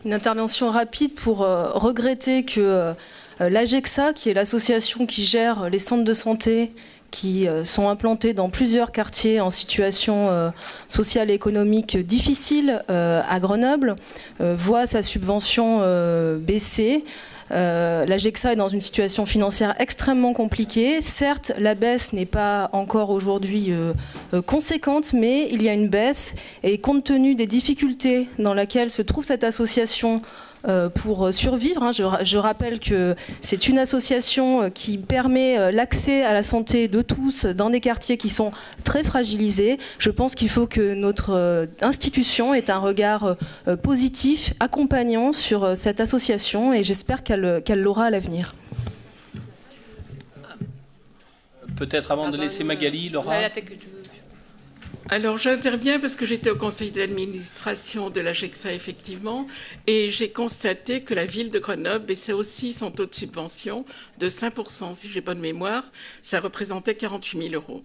Une intervention rapide pour regretter que l'AGEXA, qui est l'association qui gère les centres de santé qui sont implantés dans plusieurs quartiers en situation sociale et économique difficile à Grenoble, voit sa subvention baisser. L'AGEXA est dans une situation financière extrêmement compliquée. Certes, la baisse n'est pas encore aujourd'hui conséquente, mais il y a une baisse. Et compte tenu des difficultés dans lesquelles se trouve cette association pour survivre, je rappelle que c'est une association qui permet l'accès à la santé de tous dans des quartiers qui sont très fragilisés. Je pense qu'il faut que notre institution ait un regard positif, accompagnant sur cette association, et j'espère qu'elle l'aura à l'avenir. Peut-être avant de laisser Magali, Laura. Alors j'interviens parce que j'étais au conseil d'administration de l'AGEXA effectivement, et j'ai constaté que la ville de Grenoble baissait aussi son taux de subvention de 5%, si j'ai bonne mémoire, ça représentait 48 000 €.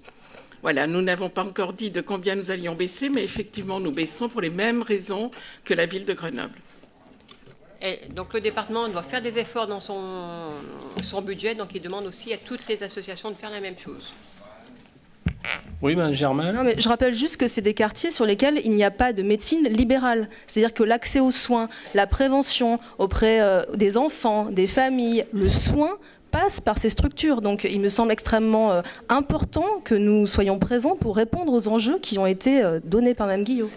Voilà, nous n'avons pas encore dit de combien nous allions baisser, mais effectivement nous baissons pour les mêmes raisons que la ville de Grenoble. Et donc le département doit faire des efforts dans son budget, donc il demande aussi à toutes les associations de faire la même chose. Oui, Mme Germain. Non, mais je rappelle juste que c'est des quartiers sur lesquels il n'y a pas de médecine libérale. C'est-à-dire que l'accès aux soins, la prévention auprès des enfants, des familles, le soin passe par ces structures. Donc il me semble extrêmement important que nous soyons présents pour répondre aux enjeux qui ont été donnés par Mme Guillot.